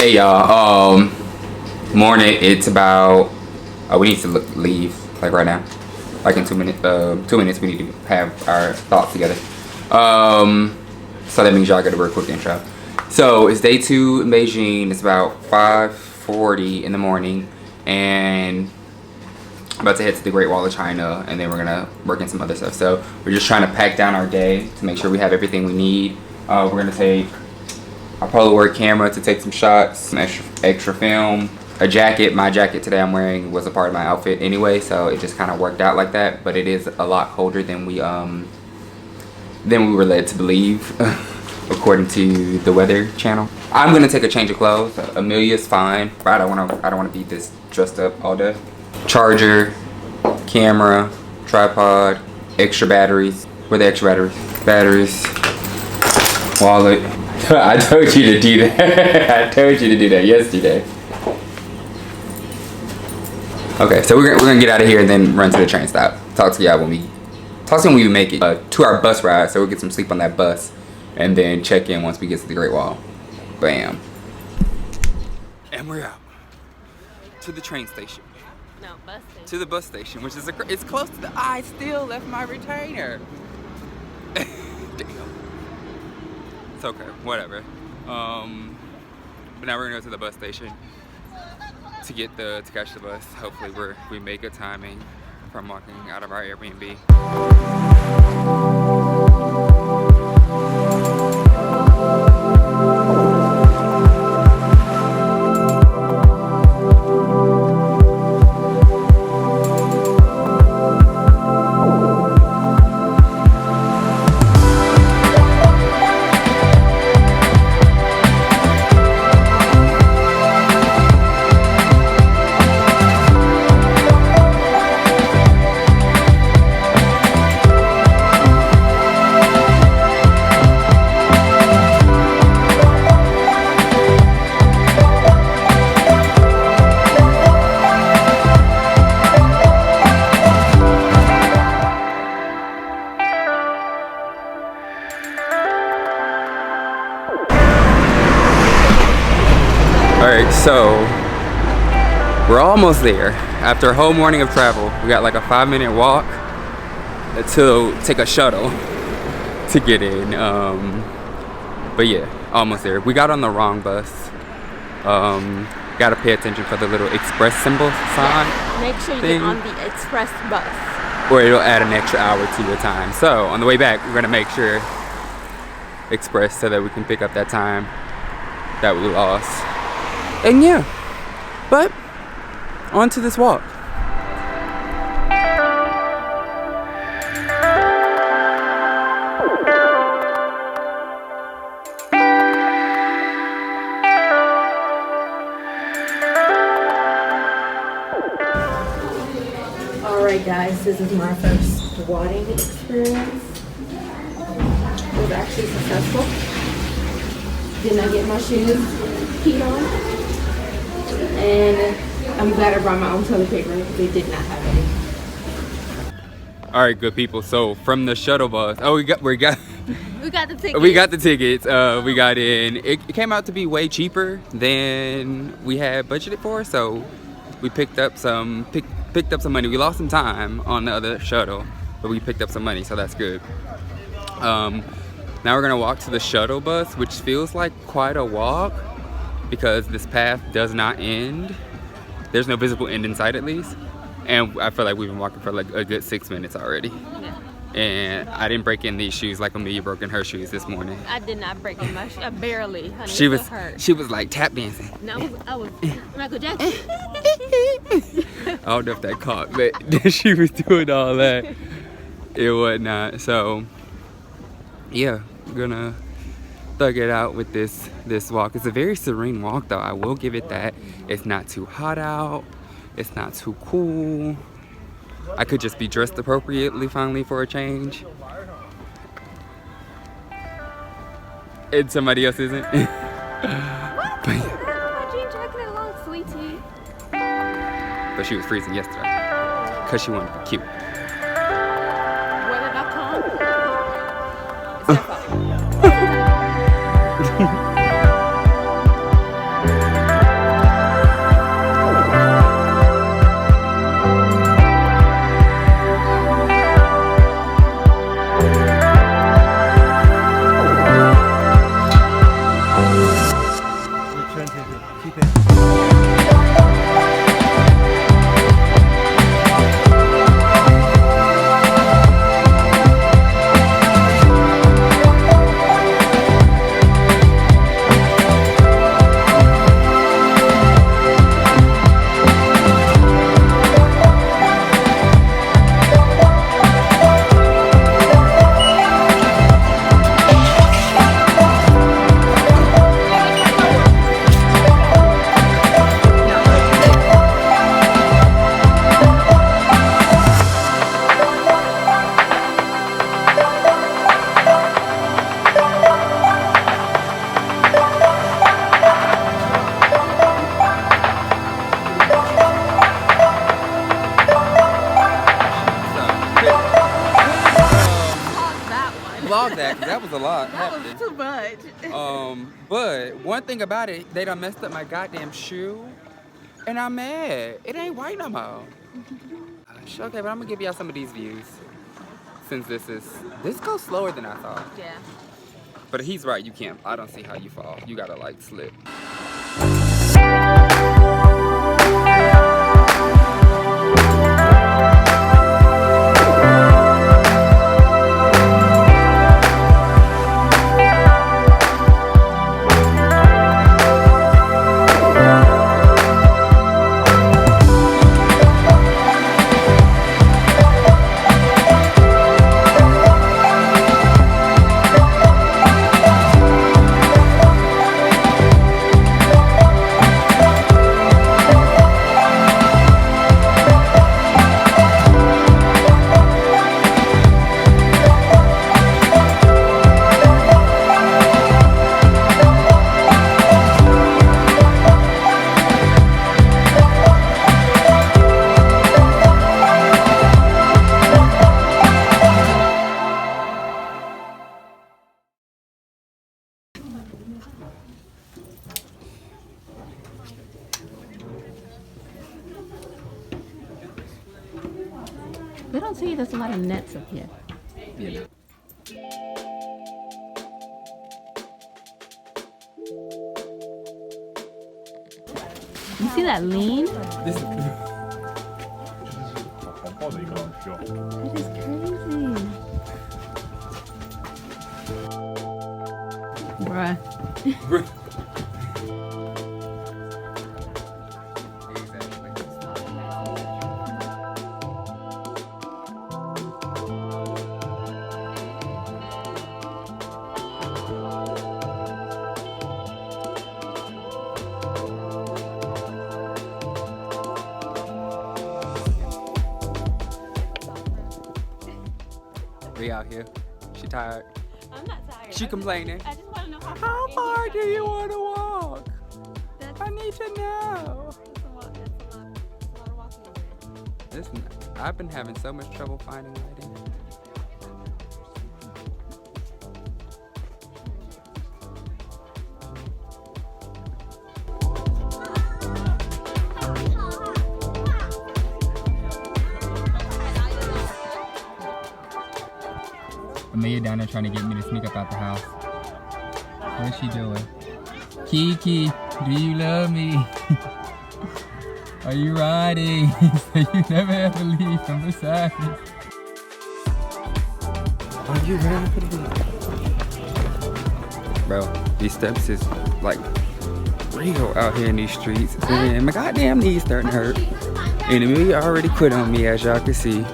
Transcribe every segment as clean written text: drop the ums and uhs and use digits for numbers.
Hey y'all, morning. It's about we need to leave like right now, like in 2 minutes. 2 minutes we need to have our thoughts together. So that means y'all got a very quick intro. So it's day 2 in Beijing. It's about 5:40 in the morning, and I'm about to head to the Great Wall of China, and then we're gonna work in some other stuff. So we're just trying to pack down our day to make sure we have everything we need. We're gonna take a Polaroid camera to take some shots, some extra film, a jacket. My jacket today I'm wearing was a part of my outfit anyway, so it just kind of worked out like that. But it is a lot colder than we were led to believe, according to the Weather Channel. I'm gonna take a change of clothes. Amelia's fine, but I don't want to be this dressed up all day. Charger, camera, tripod, extra batteries. Where are the extra batteries? Batteries, wallet. I told you to do that. I told you to do that yesterday. Okay, so we're gonna get out of here and then run to the train stop. Talk to y'all when we make it to our bus ride, so we'll get some sleep on that bus and then check in once we get to the Great Wall. Bam. And we're out to the train station. No, bus station. To the bus station, which is it's close to the. I still left my retainer. Damn. It's okay, whatever. But now we're gonna go to the bus station to catch the bus. Hopefully we make good timing from walking out of our Airbnb. Alright, so we're almost there. After a whole morning of travel, we got like a 5-minute walk to take a shuttle to get in. But yeah, almost there. We got on the wrong bus. Gotta pay attention for the little express symbol sign. Make sure you get on the express bus, or it'll add an extra hour to your time. So on the way back, we're gonna make sure express so that we can pick up that time that we lost. And yeah, but on to this walk. Alright guys, this is my first wadding experience. It was actually successful. Did not get my shoes peed on. And I'm glad I brought my own toilet paper because they did not have any. Alright, good people. So from the shuttle bus, we got the tickets. We got the tickets. We got in. It came out to be way cheaper than we had budgeted for, so we picked up some money. We lost some time on the other shuttle, but we picked up some money, so that's good. Now we're gonna walk to the shuttle bus, which feels like quite a walk because this path does not end. There's no visible end in sight, at least, and I feel like we've been walking for like a good 6 minutes already. Yeah. And I didn't break in these shoes like Amelia broke in her shoes this morning. I did not break in my shoes. Barely, honey. She was like tap dancing. No, I was Michael Jackson. I don't know if that caught, but she was doing all that and whatnot. So yeah, I'm gonna thug it out with this walk. It's a very serene walk though, I will give it that. It's not too hot out, it's not too cool. I could just be dressed appropriately finally for a change, and somebody else isn't. But yeah. My jean jacket along, sweetie. But she was freezing yesterday because she wanted to be cute. Weather.com. It's their fault. That was a lot. That was too much. But one thing about it, they done messed up my goddamn shoe, and I'm mad. It ain't white no more. Gosh, okay, but I'm gonna give y'all some of these views. Since this goes slower than I thought. Yeah. But he's right, you can't. I don't see how you fall. You gotta like slip. They don't tell you there's a lot of nets up here. Yeah. You see that lean? This is That is crazy. Bruh. We out here. She tired. I'm not tired. She complaining. I just want to know How far do you want to walk? I need to know. That's a lot of walking over there. Listen, I've been having so much trouble finding lighting. Amelia down there trying to get me to sneak up out the house. What's she doing? Kiki, do you love me? Are you riding? So you never ever leave from beside me. Are you riding? Bro, these steps is like real out here in these streets. And my goddamn knees starting to hurt. And Amelia already quit on me, as y'all can see.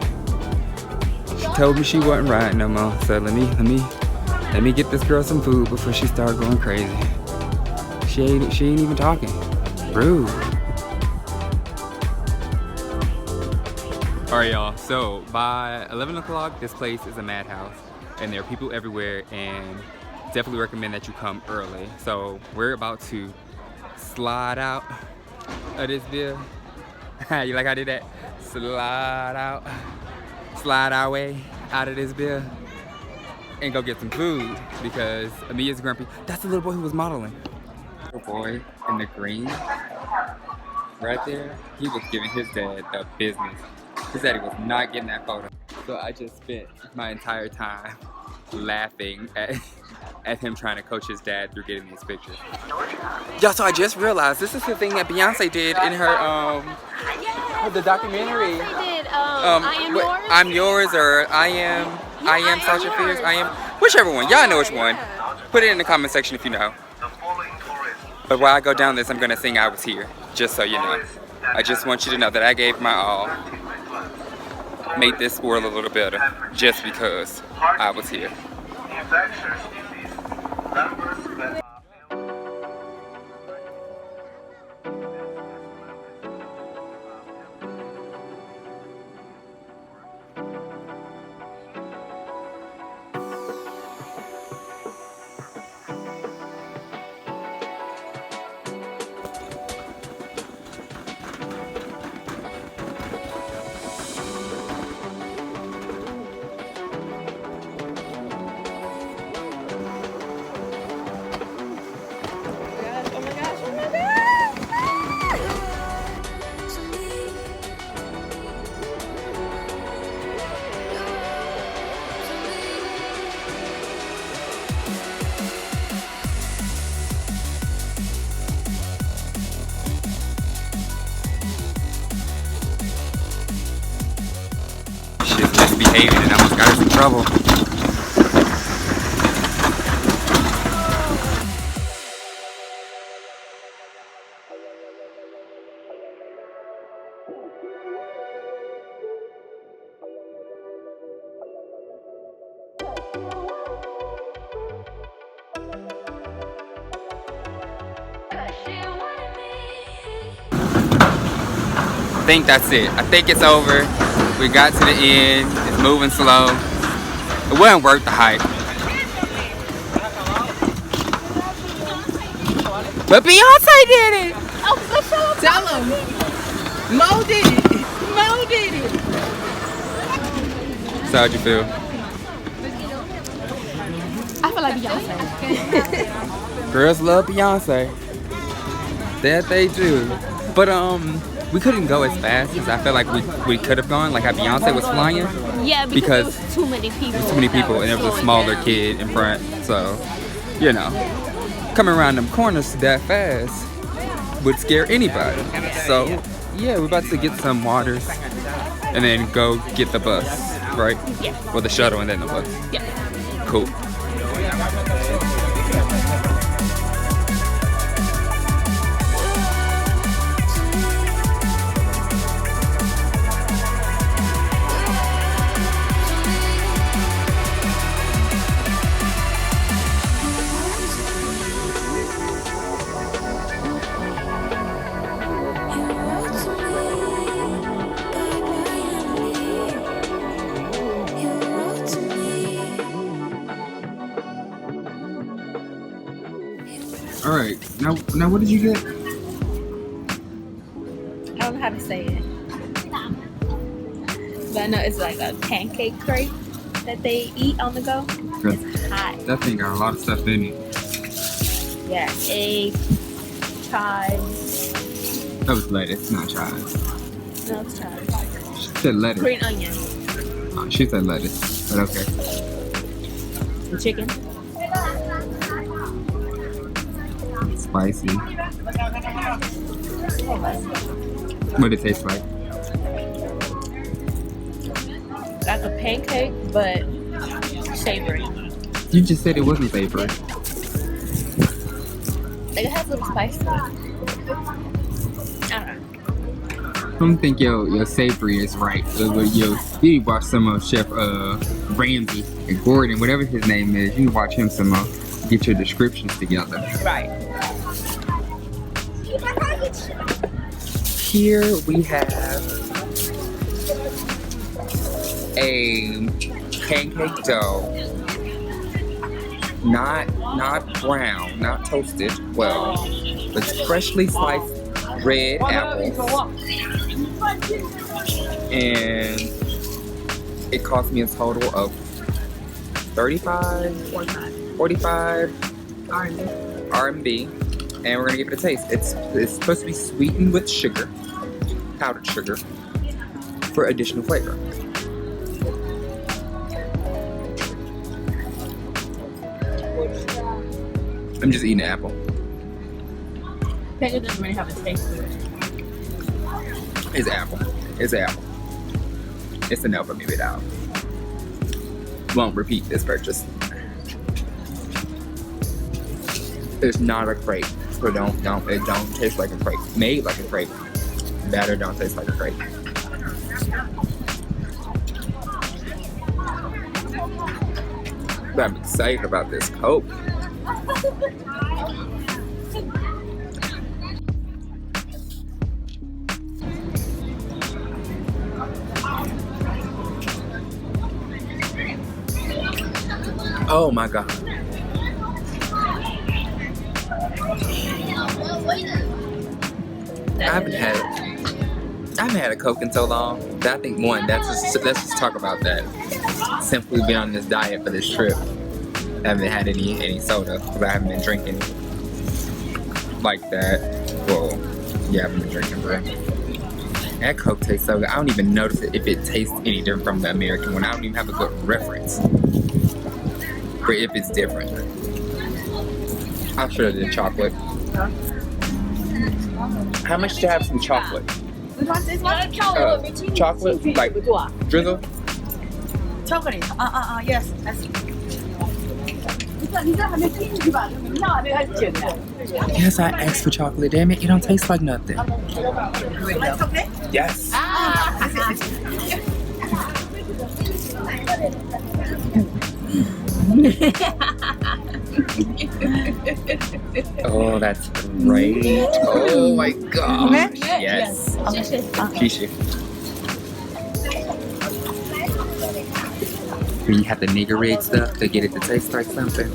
Told me she wasn't riding no more, so let me get this girl some food before she start going crazy. She ain't even talking. Rude. All right, y'all. So by 11 o'clock, this place is a madhouse, and there are people everywhere, and definitely recommend that you come early. So we're about to slide out of this bill. You like how I did that? Slide our way out of this bill and go get some food because Amelia's grumpy. That's the little boy who was modeling. Little boy in the green right there, he was giving his dad the business. His daddy was not getting that photo. So I just spent my entire time laughing at him trying to coach his dad through getting these pictures. Y'all, so I just realized this is the thing that Beyonce did in her the documentary. I'm yours, or I am Sasha Fierce. I am whichever one. Y'all know which one. Put it in the comment section if you know. But while I go down this, I'm gonna sing "I Was Here," just so you know. I just want you to know that I gave my all, made this world a little better, just because I was here. misbehaving and almost got us in trouble. I think that's it. I think it's over. We got to the end. It's moving slow. It wasn't worth the hype. But Beyonce did it! Oh, tell him. Mo did it. Mo did it. So how'd you feel? I feel like Beyonce. Girls love Beyonce. That they do. But we couldn't go as fast as I feel like we could have gone, like how Beyonce was flying. Yeah, because there was too many people. There's too many people and there was a smaller kid in front. So, you know, coming around them corners that fast would scare anybody. So, yeah, we're about to get some waters and then go get the bus, right? Yeah. Or the shuttle and then the bus. Yeah. Cool. All right, now what did you get? I don't know how to say it. But I know it's like a pancake crepe that they eat on the go. It's hot. That thing got a lot of stuff in it. Yeah, egg, chives. That was lettuce, not chives. No, it's chives. She said lettuce. Green onion. Oh, she said lettuce, but okay. The chicken. Spicy. What did it taste like? Like a pancake, but savory. You just said it wasn't savory. Like it has a little spice to it. I don't know. I don't think your savory is right. You need to watch some of Chef Ramsay and Gordon, whatever his name is. You need to watch him some more. Get your descriptions together. Right. Here we have a pancake dough, not brown, not toasted, well, but freshly sliced red apples, and it cost me a total of 45 RMB, and we're gonna give it a taste. It's supposed to be sweetened with sugar, powdered sugar, for additional flavor. I'm just eating an apple. Pancake doesn't really have a taste to it. It's apple. It's apple. It's a no for me without. Won't repeat this purchase. It's not a crepe, so it don't taste like a crepe. Made like a crepe. Batter don't taste like a crepe. But I'm excited about this Coke. Oh my god. I haven't had a Coke in so long. I think let's just talk about that. Simply been on this diet for this trip. I haven't had any soda because I haven't been drinking like that. Well, yeah, I haven't been drinking, bro. That Coke tastes so good. I don't even notice it if it tastes any different from the American one. I don't even have a good reference for if it's different. I'll show you the chocolate. How much do you have some chocolate? Chocolate, like drizzle? chocolate. Yes. I see. Yes, I asked for chocolate. Damn it, it don't taste like nothing. Yes. Oh, that's great. Oh my gosh. Yes. Kisha. When you have the nigger rig stuff to get it to taste like something.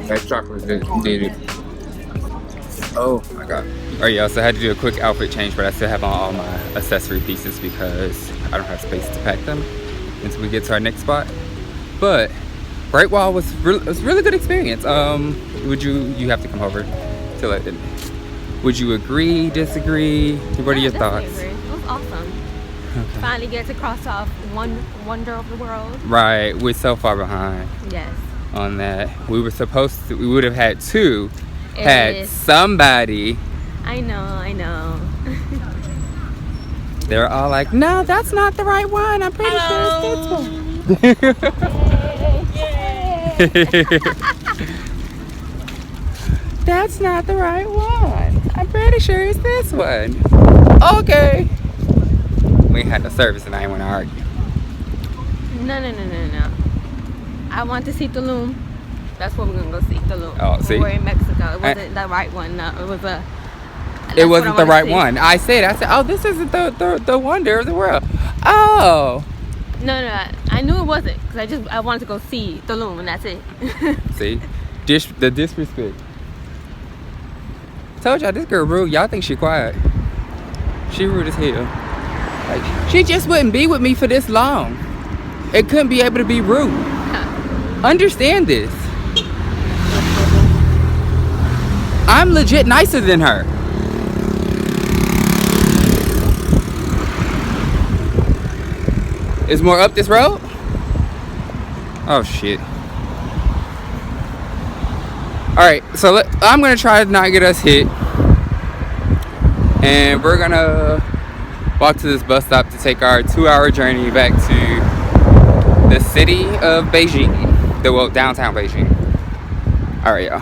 That chocolate did it. Oh my god. Alright y'all, so I had to do a quick outfit change, but I still have on all my accessory pieces because I don't have space to pack them until we get to our next spot. But Great Wall was really good experience. Would you have to come over to let them. Would you agree, disagree? What are your thoughts? Agree. It was awesome. Okay. Finally get to cross off one wonder of the world. Right, we're so far behind Yes. on that. We would have had two had somebody. I know. They're all like, no, that's not the right one. I'm pretty sure it's this one. That's not the right one. I'm pretty sure it's this one. Okay. We ain't had no service and I ain't want to argue. No. I want to see Tulum. That's what we're gonna go see. Tulum. Oh, see? We're in Mexico. It wasn't the right one. No, it was a. It wasn't the right one. I said, oh, this isn't the wonder of the world. Oh. No. I knew it wasn't because I wanted to go see Tulum and that's it. See, the disrespect. Told y'all this girl rude. Y'all think she quiet. She rude as hell. Like, she just wouldn't be with me for this long. It couldn't be able to be rude. Understand this. I'm legit nicer than her. Is more up this road? Oh shit. Alright, so I'm gonna try to not get us hit. And we're gonna walk to this bus stop to take our 2-hour journey back to the city of Beijing. Well, downtown Beijing. Alright, y'all.